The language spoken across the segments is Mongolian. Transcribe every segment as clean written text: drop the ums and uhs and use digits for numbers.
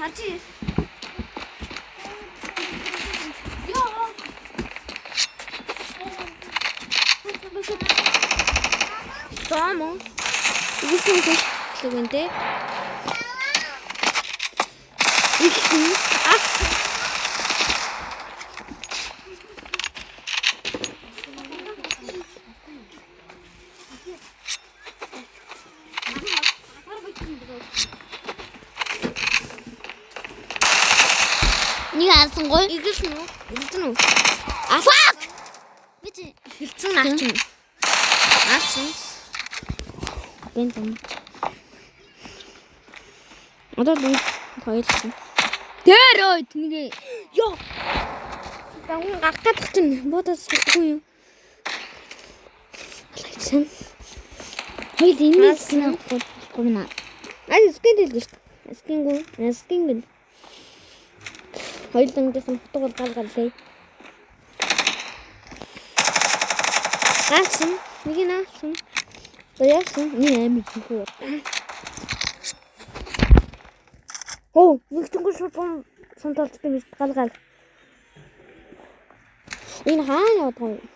Хаji. Vamos. Isso não tem seguinte. Isso. 네가 안 쓴 걸? 이겼어. 이겼어. 아, fuck! 그치? 이겼어. 나중. 알았어. 괜찮아. 어디로 가야지. 대러 이게. 야. 나 오늘 아까 봤던 뭐다 썼고요. 알았어. 왜 니네 스킨 거구나. 아니 스킨 들고 있어. 스킨. хоёулангийн фотогоор галгалээ. Аасан, нэг нь аасан. Яасан, нэг амиг хөө. Оо, нэг тэнгэр шууд санталт тийм галгал. Энэ хаана яваад байгаа юм?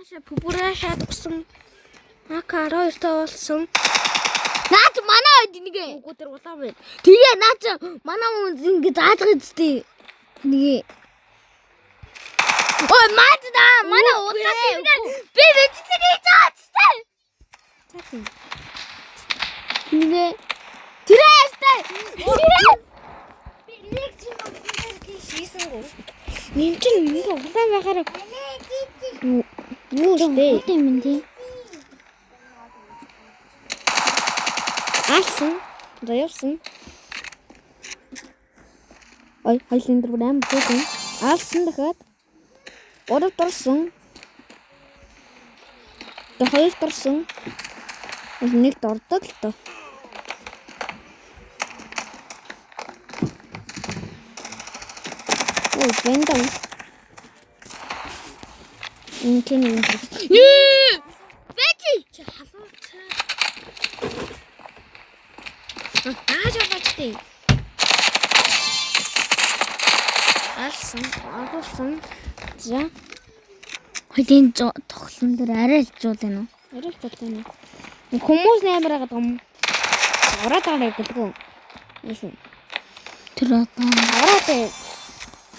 Наша пупура шатсан. Акара иртэлсэн. Наач манай үед нэгэ. Гүтэр улаан байна. Тэгээ наач манай хүн ингэ зааж гэжтэй. Нэгэ. Ой, маадна. Манай удаа тэгээ би вэжтэйгээ заачтай. Нэгэ. Тэрээстэй. Би лекцийн хийсэн гоо. Нин чинь нэг улаан байхаар юу штэ. тийм дээ. Алсан. Заявсан. Ой, хоёлын дээр амар гоо. Алсан дахиад. Оров дорсон. Тэгээ хоёр дорсон. Нэг дордог л тоо. Ой, бэндан. Инкэнэ. Бэти. Аажаач. Алсан. За. Хөлийн тоглон дээр арай л жуул байна уу? Арай л байна. Хүмүүс наймаар байгаа юм. Авраад байгаа гэлгүй. Ийш. Тэр одоо Авраад.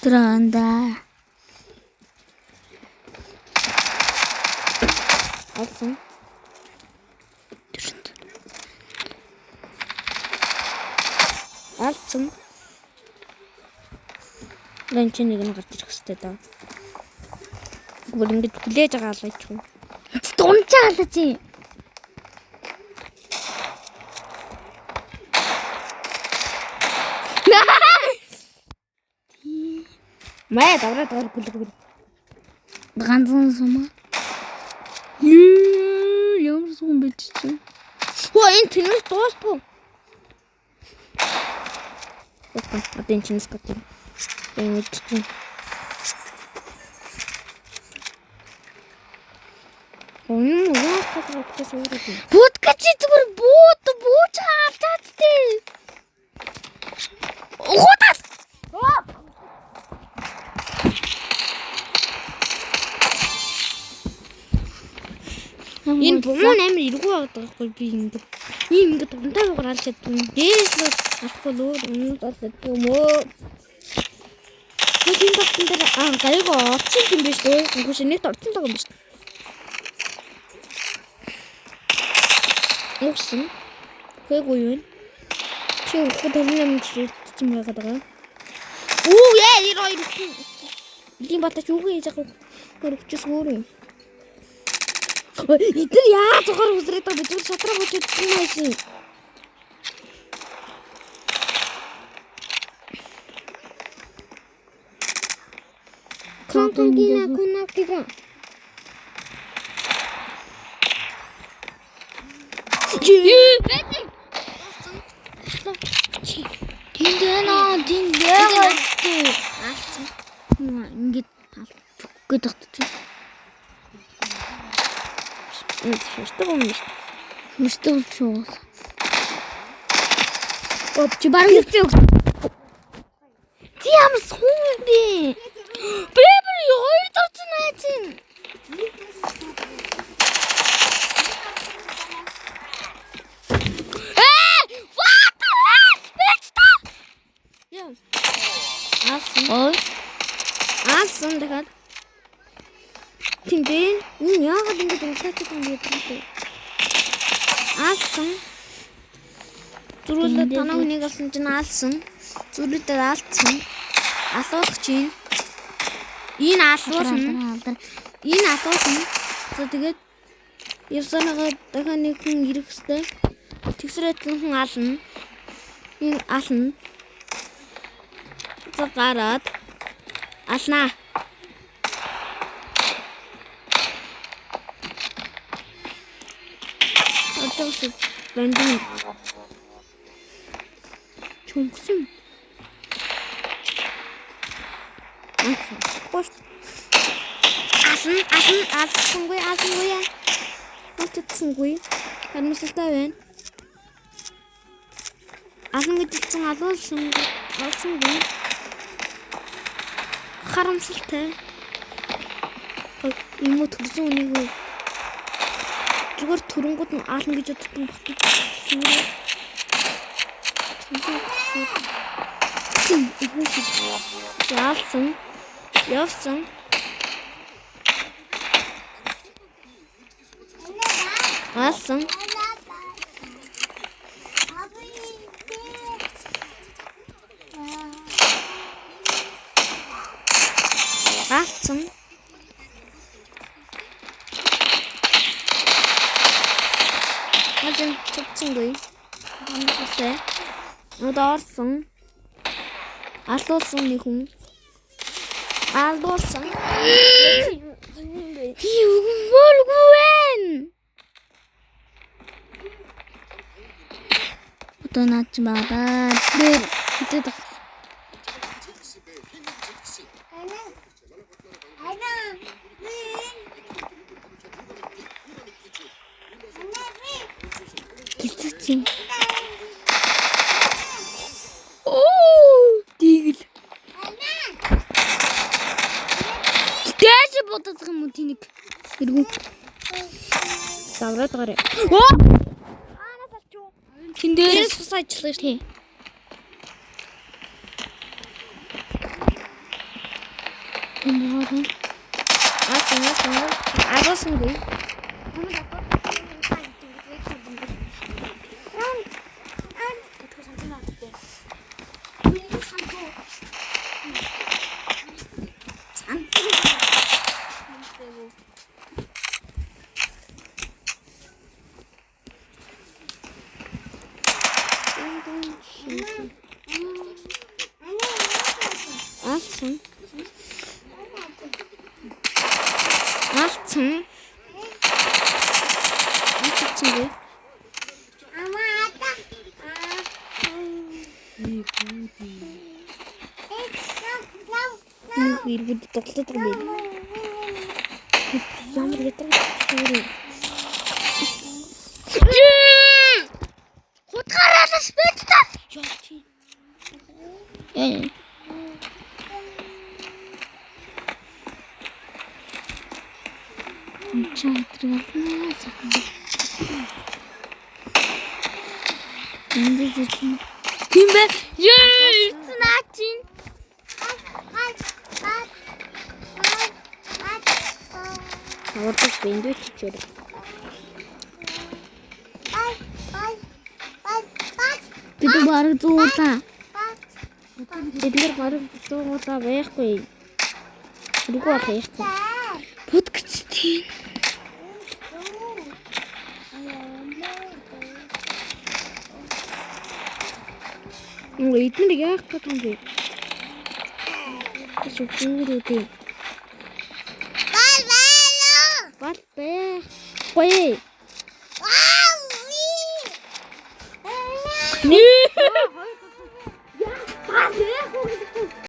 тэр анда. Алсан. Алсан. Лэн чи нэг нь гарч ирэх хэрэгтэй даа. Гүр ингэж хүлээж байгаа л гэж юм. Дунчаалаа чи. Маа давраад гүлгүр. Ганцхан сумаа. Ямар сум бич чи. Хөө энэ тэнэс дуусгүй. Одоо энэ чинс гот юм. Энэ үтгэн. Яа гэж suurаад юм. Будка чи зүгээр бууж хаалтаад тий. Ухутал. Энэ бумын амир иргүү байгаа байхгүй би ингэ. Ийм ингэ дунтай угараал чадсан. Дээс л авахгүй л өөр болоод юм уу. Нэг багтан дээр гайгаа орчин юм биш үү? Үгүй шинэ орчин байгаа юм биш. Уусан. Хөөгүй юу? Чи ухад төрнөм гэсэн байгаа даа. Уу яа ироо. Ийм батач юу хийж байгаа хөрөвчс өөр юм. Идэр яа зохор үзрээд байгаа бид шатраа бочод чинь. Контентина коннектига. Диндэнэ. Ингээд гэдэг чинь. Ширтэг юм биш. Мөстөв шүү. Чи баг нэг Ти ямар сум бэ? Бэбэр хоёр дорцсон аа чинь. What the heck? яа. Ой. Аасан дахиад. Тэмдээ. Яагаад ингэж унтаачих юм бэ? Аасан. Зүрүүлээ танаа хүнийг алсан чинь аалсан. Зүрүүлээ аалцсан. Алуулах чинь. Энэ алуулна. Энэ алуулна. За тэгээд явсанага дахиад нэг хүн ирэх хэвээр. Тэгсрээд хүн аална. Энэ аална. За гараад алнаа. Отоос бандин. Чөнгсөн. Пост. Асангүй. Мөчтсөнгүй. Хармасалтай байна. Асан гэдэгсэн алуулсангүй. Харамсалтай. Юм уу төрсөн үнийг зүгээр төрөнгүүд нь аална гэж бодсон байна. Явсан. Аасан. Аасан. Ажин чөтсөнгөө. Амттай. Ударсан. Алуулсан нэг хүн. Алуулсан. Юугүйн. Отонаач баадаа. Хэдэд. Кицүүч. Дигэл. Дэж бодох юм уу тийг? Иргэн. Давраад гараа. Тэн дээрээс сусаачлаа шүү. Тэнийгөө. Агасгүй. Аасан. Иргүүд тоглоод байгаа юм. Ямар ятар юм. Хутгараад спэцтэй. Яа чи. Чайтраа. Тимбэ наачин. Аваад бэндүү чичээр. Бид бараг зуутаа. Эдгээр бараг зуутаа байхгүй. Рүгөө байхгүй. Подкаст тийм. Эдгээр яах гэж юм бэ? Шүгүүрүүдээ. Бал байхгүй. Нэ